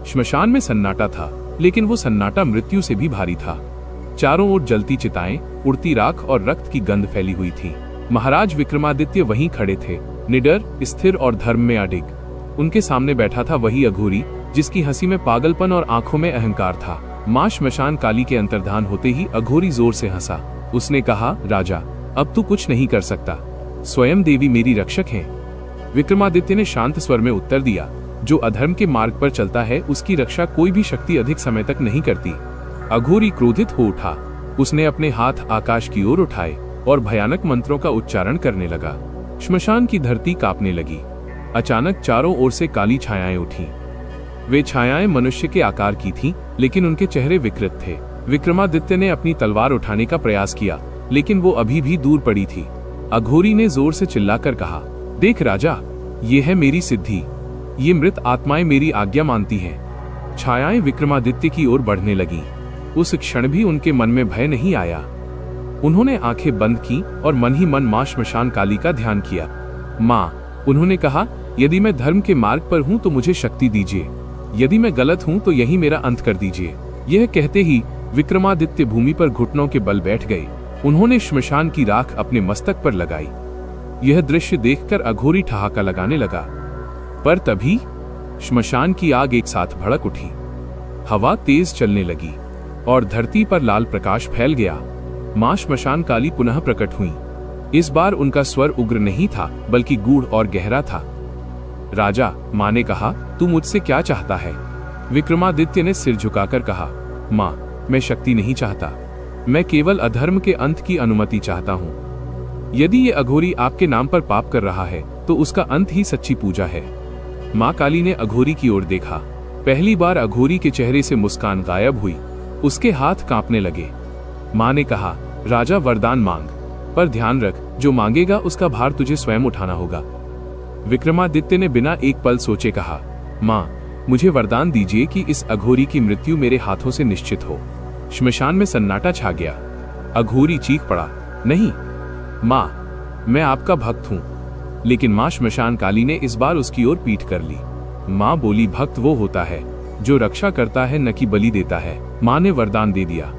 श्मशान में सन्नाटा था, लेकिन वो सन्नाटा मृत्यु से भी भारी था। चारों ओर जलती चिताएं, उड़ती राख और रक्त की गंध फैली हुई थी। महाराज विक्रमादित्य वहीं खड़े थे, निडर, स्थिर और धर्म में अडिग। उनके सामने बैठा था वही अघोरी, जिसकी हंसी में पागलपन और आंखों में अहंकार था। मां श्मशान काली के अंतर्धान होते ही अघोरी जोर से हंसा। उसने कहा, राजा, अब तू कुछ नहीं कर सकता, स्वयं देवी मेरी रक्षक हैं। विक्रमादित्य ने शांत स्वर में उत्तर दिया, जो अधर्म के मार्ग पर चलता है उसकी रक्षा कोई भी शक्ति अधिक समय तक नहीं करती। अघोरी क्रोधित हो उठा। उसने अपने हाथ आकाश की ओर उठाए और भयानक मंत्रों का उच्चारण करने लगा। श्मशान की धरती कांपने लगी। अचानक चारों ओर से काली छायाएं उठी। वे छायाएं मनुष्य के आकार की थीं, लेकिन उनके चेहरे विकृत थे। विक्रमादित्य ने अपनी तलवार उठाने का प्रयास किया, लेकिन वो अभी भी दूर पड़ी थी। अघोरी ने जोर से चिल्लाकर कहा, देख राजा, ये है मेरी सिद्धि, ये मृत आत्माएं मेरी आज्ञा मानती हैं। छायाएं विक्रमादित्य की ओर बढ़ने लगीं। उस क्षण भी उनके मन में भय नहीं आया। उन्होंने आंखें बंद की और मन ही मन मां श्मशान काली का ध्यान किया। मां, उन्होंने कहा, यदि मैं धर्म के मार्ग पर हूं तो मुझे शक्ति दीजिए, यदि मैं गलत हूं तो यही मेरा अंत कर दीजिए। यह कहते ही विक्रमादित्य भूमि पर घुटनों के बल बैठ गए। उन्होंने श्मशान की राख अपने मस्तक पर लगाई। यह दृश्य देखकर अघोरी ठहाका लगाने लगा, पर तभी श्मशान की आग एक साथ भड़क उठी। हवा तेज चलने लगी और धरती पर लाल प्रकाश फैल गया। मां श्मशान काली पुनः प्रकट हुई। इस बार उनका स्वर उग्र नहीं था, बल्कि गूढ़ और गहरा था। राजा, मां ने कहा, तू मुझसे क्या चाहता है? विक्रमादित्य ने सिर झुकाकर कहा, मां, मैं शक्ति नहीं चाहता, मैं केवल अधर्म के अंत की अनुमति चाहता हूं। यदि ये अघोरी आपके नाम पर पाप कर रहा है तो उसका अंत ही सच्ची पूजा है। मां काली ने अघोरी की ओर देखा। पहली बार अघोरी के चेहरे से मुस्कान गायब हुई। उसके हाथ कांपने लगे। मां ने कहा, राजा, वरदान मांग, पर ध्यान रख, जो मांगेगा उसका भार तुझे स्वयं उठाना होगा। विक्रमादित्य ने बिना एक पल सोचे कहा, मां, मुझे वरदान दीजिए कि इस अघोरी की मृत्यु मेरे हाथों से निश्चित हो। श्मशान में सन्नाटा छा गया। अघोरी चीख पड़ा, नहीं मां, मैं आपका भक्त हूं। लेकिन मां श्मशान काली ने इस बार उसकी ओर पीठ कर ली। मां बोली, भक्त वो होता है जो रक्षा करता है, न कि बलि देता है। मां ने वरदान दे दिया।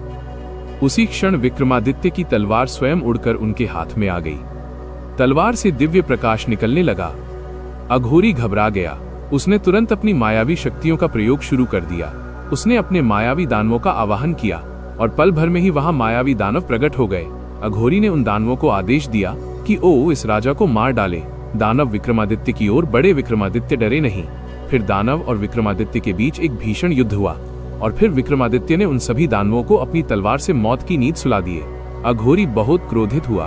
उसी क्षण विक्रमादित्य की तलवार स्वयं उड़कर उनके हाथ में आ गई। तलवार से दिव्य प्रकाश निकलने लगा। अघोरी घबरा गया। उसने तुरंत अपनी मायावी शक्तियों का प्रयोग शुरू कर दिया। उसने अपने मायावी दानवों का आवाहन किया और पल भर में ही वहां मायावी दानव प्रकट हो गए। अघोरी ने उन दानवों को आदेश दिया कि ओ इस राजा को मार डाले। दानव विक्रमादित्य की ओर बढ़े। विक्रमादित्य डरे नहीं। फिर दानव और विक्रमादित्य के बीच एक भीषण युद्ध हुआ और फिर विक्रमादित्य ने उन सभी दानवों को अपनी तलवार से मौत की नींद सुला दिए। अघोरी बहुत क्रोधित हुआ।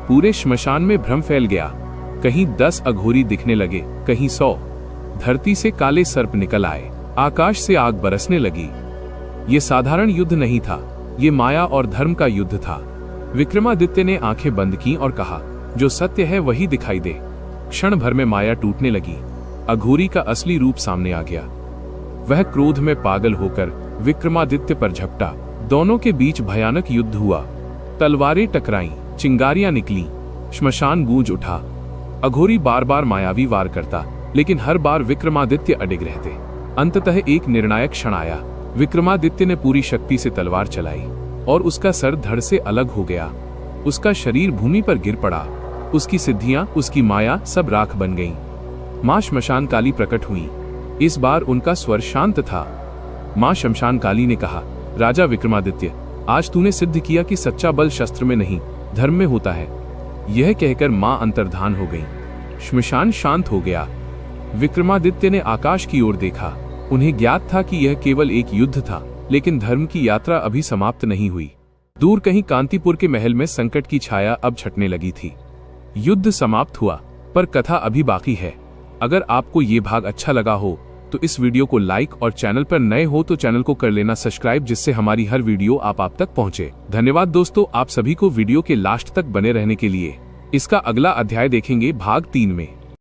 पूरे श्मशान में भ्रम फैल गया। कहीं 10 अघोरी दिखने लगे, कहीं 100। धरती से काले सर्प निकल आए। आकाश से आग बरसने लगी। ये साधारण युद्ध नहीं था, ये माया और धर्म का युद्ध था। विक्रमादित्य ने आंखें बंद की और कहा, जो सत्य है वही दिखाई दे। क्षण भर में माया टूटने लगी। अघोरी का असली रूप सामने आ गया। वह क्रोध में पागल होकर विक्रमादित्य पर झपटा। दोनों के बीच भयानक युद्ध हुआ। तलवारें टकराईं, चिंगारियां निकली, श्मशान गूंज उठा। अघोरी बार बार मायावी वार करता, लेकिन हर बार विक्रमादित्य अडिग रहते। अंततः एक निर्णायक क्षण आया। विक्रमादित्य ने पूरी शक्ति से तलवार चलाई और उसका सर धड़ से अलग हो गया। उसका शरीर भूमि पर गिर पड़ा। उसकी सिद्धियां, उसकी माया सब राख बन गईं। मां श्मशान काली प्रकट हुई। इस बार उनका स्वर शांत था। मां श्मशान काली ने कहा, राजा विक्रमादित्य, आज तूने सिद्ध किया कि सच्चा बल शस्त्र में नहीं, धर्म में होता है। यह कहकर मां अंतर्धान हो गई। श्मशान शांत हो गया। विक्रमादित्य ने आकाश की ओर देखा। उन्हें ज्ञात था कि यह केवल एक युद्ध था, लेकिन धर्म की यात्रा अभी समाप्त नहीं हुई। दूर कहीं कांतिपुर के महल में संकट की छाया अब छटने लगी थी। युद्ध समाप्त हुआ, पर कथा अभी बाकी है। अगर आपको ये भाग अच्छा लगा हो तो इस वीडियो को लाइक और चैनल पर नए हो तो चैनल को कर लेना सब्सक्राइब, जिससे हमारी हर वीडियो आप तक पहुंचे। धन्यवाद दोस्तों, आप सभी को वीडियो के लास्ट तक बने रहने के लिए। इसका अगला अध्याय देखेंगे भाग 3 में।